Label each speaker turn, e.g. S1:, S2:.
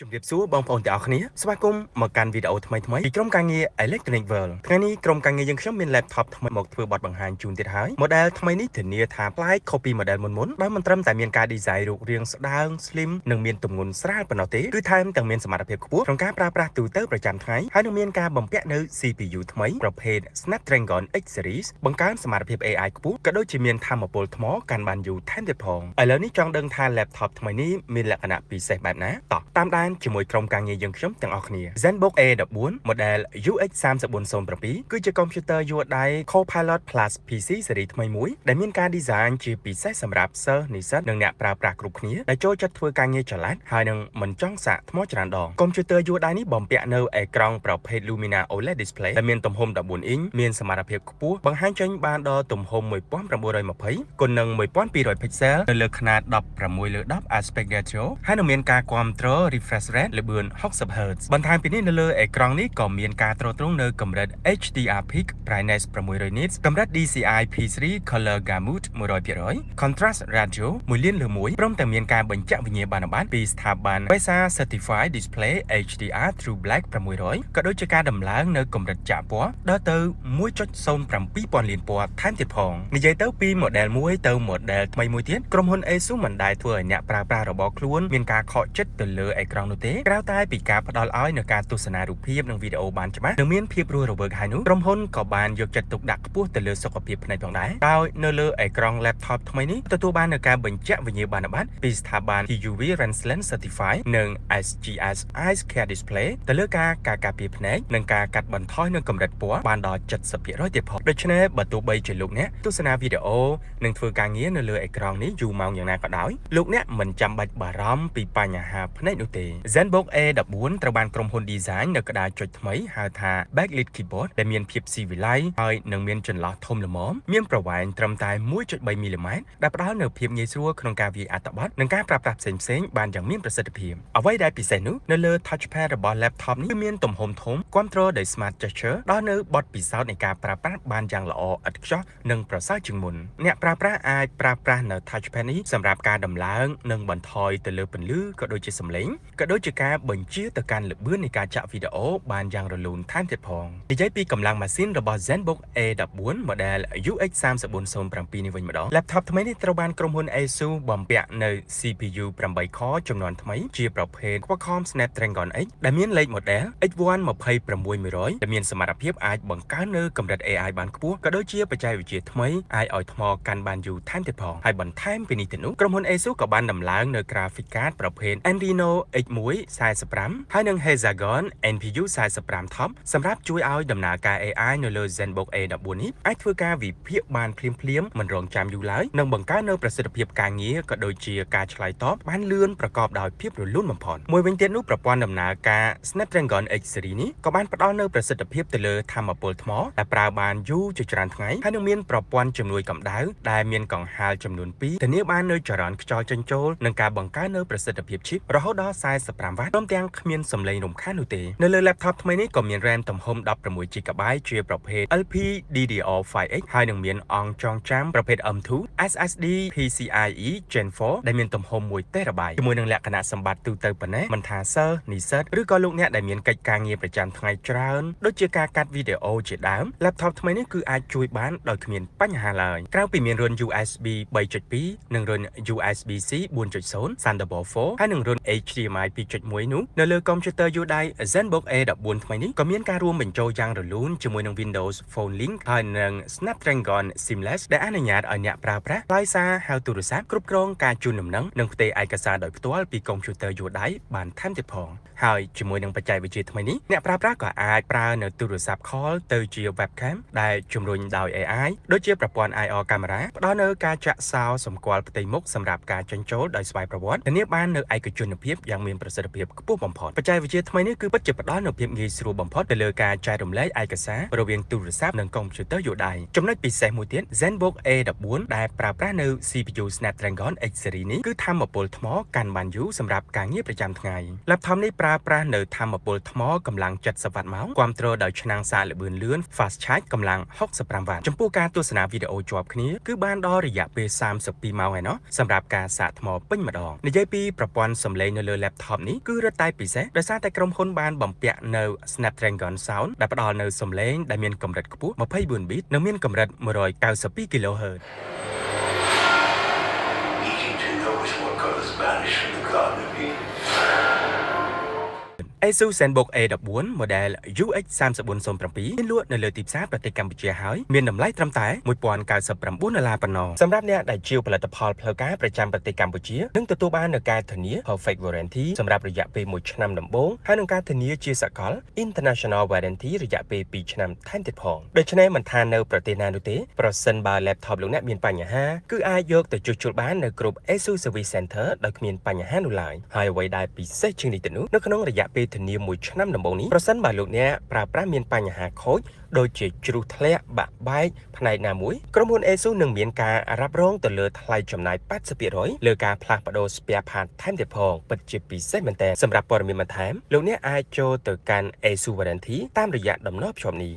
S1: ជំរាបសួរបងប្អូនទាំងអស់គ្នាស្វាគមន៍មកកាន់វីដេអូថ្មីពីក្រុមការងារ Electronic World ថ្ងៃនេះក្រុមការងារយើងខ្ញុំមាន laptop ថ្មីមកធ្វើបទបង្ហាញជូនទៀតហើយ model ថ្មីនេះធានាថាប្លែក copy model មុនដោយមិនត្រឹមតែមានការ design រូបរាងស្ដើង slim និងមានទម្ងន់ស្រាលប៉ុណ្ណោះទេគឺថែមទាំងមានសមត្ថភាពខ្ពស់ក្នុងការប្រើប្រាស់ទូទៅប្រចាំថ្ងៃហើយនឹងមានការបំពាក់នៅ CPU ថ្មីប្រភេទ Snapdragon X Series បង្កើនសមត្ថភាព AI ខ្ពស់ក៏ដូចជាមានថាមពលថ្មកាន់បានយូរថែមទៀតផងឥឡូវនេះចង់ដឹងថា laptop ថ្មីនេះមានលក្ខណៈពិសេសបែបណាតោះតាមដានជាមួយក្រុមការងារយើងខ្ញុំទាំងអស់គ្នា ZenBook A14 model UX 3407គឺជាកុំព្យូទ័រយួរដៃ Copilot Plus PC ស៊េរីថ្មីមួយដែលមានការ design ជាពិសេសសម្រាប់សិស្សនិស្សិតនិងអ្នកប្រើប្រាស់គ្រប់គ្នាដែលចូលចិត្តធ្វើការងារចល័តហើយនឹងមិនចង់សាកថ្មច្រើនដងកុំព្យូទ័រយួរដៃនេះបំពាក់នៅអេក្រង់ប្រភេទ Lumina OLED display ដែលមានទំហំ14អ៊ីងមានសមត្ថភាពខ្ពស់បង្ហាញចេញបានដល់ទំហំ1920គុណនឹង1200 pixel នៅលើខ្នាត16:10 aspect ratio ហើយនឹងមានការគាំទ្រ refresh rate ល្បឿន60 Hz បន្ថែមពីនេះនៅលើអេក្រង់នេះក៏មានការទ្រទ្រង់នៅកម្រិត HDR Peak Brightness 600 nits កម្រិត DCI P3 Color Gamut 100% Contrast Ratio 1:1ព្រមទាំងមានការបញ្ជាក់វិញ្ញាបនបត្រពីស្ថាប័ន PESA Certified Display HDR True Black 600ក៏ដូចជាការដំឡើងនៅកម្រិតចាក់ពណ៌ដល់ទៅ 1.07 លានពណ៌ថែមទៀតផងនិយាយទៅពី model មួយទៅ model ថ្មីមួយទៀតក្រុមហ៊ុន ASUS មិនដែលធ្វើឲ្យអ្នកប្រើប្រាស់របស់ខ្លួនមានការខកចិត្តទៅលើអេក្រង់នោះទេក្រៅតែពីការផ្ដល់ឲ្យនៅការទស្សនារូបភាពនិងវីដេអូបានច្បាស់និងមានភាពរស់រវើកហើយនោះក្រុមហ៊ុនក៏បានយកចិត្តទុកដាក់ខ្ពស់ទៅលើសុខភាពភ្នែកផងដែរដោយនៅលើអេក្រង់ laptop ថ្មីនេះទទួលបាននូវការបញ្ជាក់វិញ្ញាបនបត្រពីស្ថាប័ន TUV Lensland Certified និង SGS Eyes Care Display ទៅលើការការពារភ្នែកនិងការកាត់បន្ថយនៅកម្រិតពណ៌បានដល់ 70% ទៀតផងដូច្នេះបើទោះបីជាលោកអ្នកទស្សនាវីដេអូនិងធ្វើការងារនៅលើអេក្រង់នេះយូរម៉ោងយ៉ាងណាក៏ដោយលោកអ្នកមិនចាំបាច់បារម្ភពីបញ្ហាភ្នែកនោះទេ ZenBook A14 ត្រូវបានក្រុមហ៊ុន design នៅក្តារចុចថ្មីហៅថា backlit keyboard ដែលមានភាពស៊ីវិល័យហើយនឹងមានចន្លោះធំល្មមមានប្រវែងត្រឹមតែ 1.3 មីលីម៉ែត្រដែលផ្ដល់នូវភាពងាយស្រួលក្នុងការវាយអត្ថបទនិងការប្រើប្រាស់ផ្សេងៗបានយ៉ាងមានប្រសិទ្ធភាពអ្វីដែលពិសេសនោះនៅលើ touchpad របស់ laptop នេះគឺមានទំហំធំគាំទ្រដោយ smart gesture ដល់នៅបទពិសោធន៍នៃការប្រើប្រាស់បានយ៉ាងល្អឥតខ្ចោះនិងប្រសើរជាងមុនអ្នកប្រើប្រាស់អាចប្រើប្រាស់នៅ touchpad នេះសម្រាប់ការដំឡើងនិងបន្ថយទៅលើពន្លឺក៏ដូចជាសំឡេងក៏ដូចជាការបញ្ជាទៅកាន់ល្បឿននៃការចាក់វីដេអូបានយ៉ាងរលូនថែមទៀតផងនិយាយពីកម្លាំងម៉ាស៊ីនរបស់ ZenBook A14 model UX 3407នេះវិញម្ដង laptop ថ្មីនេះត្រូវបានក្រុមហ៊ុន ASUS បំពាក់នៅ CPU 8 core ចំនួនថ្មីជាប្រភេទ Qualcomm Snapdragon X ដែលមានលេខ model X1 26100ដែលមានសមត្ថភាពអាចបង្កើននៅកម្រិត AI បានខ្ពស់ក៏ដូចជាបច្ចេកវិទ្យាថ្មីអាចឲ្យថ្មកាន់បានយូរថែមទៀតផងហើយបន្ថែមពីនេះទៅនោះក្រុមហ៊ុន ASUS ក៏បានដំឡើងនៅ graphic card ប្រភេទ Adreno X1 45ហើយនិង Hexagon NPU 45 Top សម្រាប់ជួយឲ្យដំណើរការ AI នៅលើ ZenBook A14 នេះអាចធ្វើការវិភាគបានភ្លាមៗមិនរងចាំយូរឡើយនិងបង្កើននូវប្រសិទ្ធភាពការងារក៏ដូចជាការឆ្លើយតបបានលឿនប្រកបដោយភាពរលូនបំផុតមួយវិញទៀតនោះប្រព័ន្ធដំណើរការ Snapdragon X Series នេះក៏បានផ្ដល់នូវប្រសិទ្ធភាពទៅលើថាមពលថ្មដែលប្រើបានយូរជាច្រើនថ្ងៃហើយនឹងមានប្រព័ន្ធជំនួយកម្ដៅដែលមានកង្ហារចំនួន2ធានាបាននូវចរន្តខ្យល់ចេញចូលនិងការបង្កើននូវប្រសិទ្ធភាពឈីបរហូតដល់45វ៉ាតព្រមទាំងគ្មានសំឡេងរំខាននោះទេនៅលើ laptop ថ្មីនេះក៏មាន RAM ទំហំ 16GB ជាប្រភេទ LPDDR5X ហើយនឹងមានអង្គចងចាំប្រភេទ M2 SSD PCIe Gen 4ដែលមានទំហំ 1TB ជាមួយនឹងលក្ខណៈសម្បត្តិទូទៅប៉ុណ្ណេះមិនថាសិស្សនិស្សិតឬក៏លោកអ្នកដែលមានកិច្ចការងារប្រចាំថ្ងៃច្រើនដូចជាការកាត់វីដេអូជាដើម laptop ថ្មីនេះគឺអាចជួយបានដោយគ្មានបញ្ហាឡើយក្រៅពីមានរុន USB 3.2 និងរុន USB-C 4.0 Thunderbolt 4ហើយនឹងរុន HDMI 2.1 នោះនៅលើកុំព្យូទ័រយួរដៃ ZenBook A14 ថ្មីនេះក៏មានការរួមបញ្ចូលយ៉ាងរលូនជាមួយនឹង Windows Phone Link ហើយនឹង Snapdragon Seamless ដែលអនុញ្ញាតឲ្យអ្នកប្រើប្រាស់ផ្លាយសារហៅទូរស័ព្ទគ្រប់គ្រងការជូនដំណឹងនិងផ្ទេរឯកសារដោយផ្ទាល់ពីកុំព្យូទ័រយួរដៃបានថែមទៀតផងហើយជាមួយនឹងបច្ចេកវិទ្យាថ្មីនេះអ្នកប្រើប្រាស់ក៏អាចប្រើនៅទូរស័ព្ទ call ទៅជា webcam ដែលជំរុញដោយ AI ដូចជាប្រព័ន្ធ IR camera ផ្ដល់នូវការចាក់សោសម្គាល់ផ្ទៃមុខសម្រាប់ការចេញចូលដោយស្វ័យប្រវត្តិធានាបាននូវឯកជនភាពយ៉ាងមានប្រសិទ្ធភាពខ្ពស់បំផុតបច្ចេកវិទ្យាថ្មីនេះគឺពិតជាផ្ដល់នូវភាពងាយស្រួលបំផុតទៅលើការចែករំលែកឯកសាររវាងទូរស័ព្ទនិងកុំព្យូទ័រយួរដៃចំណុចពិសេសមួយទៀត ZenBook A14 ដែលប្រើប្រាស់នៅ CPU Snapdragon X Series នេះគឺថាមពលថ្មកាន់បានយូរសម្រាប់ការងារប្រចាំថ្ងៃ laptop នេះប្រើប្រាស់នៅថាមពលថ្មកម្លាំង70វ៉ាត់ម៉ោងគាំទ្រដោយឆ្នាំងសារល្បឿនលឿន Fast Charge កម្លាំង65វ៉ាត់ចំពោះការទស្សនាវីដេអូជាប់គ្នាគឺបានដល់រយៈពេល32ម៉ោងឯណោះសម្រាប់ការសាកថ្មពេញម្ដងនិយាយពីប្រព័ន្ធសំឡេងនៅលើ laptop laptop នេះគឺរឹតតែពិសេសដោយសារតែក្រុមហ៊ុនបានបំពាក់នៅ Snapdragon Sound ដែលផ្ដល់នូវសំឡេងដែលមានកម្រិតខ្ពស់24 bit និងមានកម្រិត192 kHz ASUS ZenBook A14 model UX3407 មានលក់នៅលើទីផ្សារប្រទេសកម្ពុជាហើយមានតម្លៃត្រឹមតែ$1099ប៉ុណ្ណោះសម្រាប់អ្នកដែលជាផលិតផលផ្លូវការប្រចាំប្រទេសកម្ពុជានឹងទទួលបាននូវការធានា Perfect Warranty សម្រាប់រយៈពេល1ឆ្នាំដំបូងហើយនឹងការធានាជាសកល International Warranty រយៈពេល2ឆ្នាំថែមទៀតផងដូច្នេះមិនថានៅប្រទេសណានោះទេប្រសិនបើ laptop លោកអ្នកមានបញ្ហាគឺអាចយកទៅជួសជុលបាននៅគ្រប់ ASUS Service Center ដោយគ្មានបញ្ហានោះឡើយហើយអ្វីដែលពិសេសជាងនេះទៅនោះនៅក្នុងរយៈពេលធានា1ឆ្នាំដំបូងនេះប្រសិនបើលោកអ្នកប្រើប្រាស់មានបញ្ហាខូចដូចជាជ្រុះធ្លាក់បាក់បែកផ្នែកណាមួយក្រុមហ៊ុន ASUS នឹងមានការរ៉ាប់រងទៅលើថ្លៃចំណាយ 80% លើការផ្លាស់ប្ដូរ spare part ថែមទៀតផងពិតជាពិសេសមែនតើសម្រាប់ព័ត៌មានបន្ថែមលោកអ្នកអាចចូលទៅកាន់ ASUS Warranty តាមរយៈតំណភ្ជាប់នេះ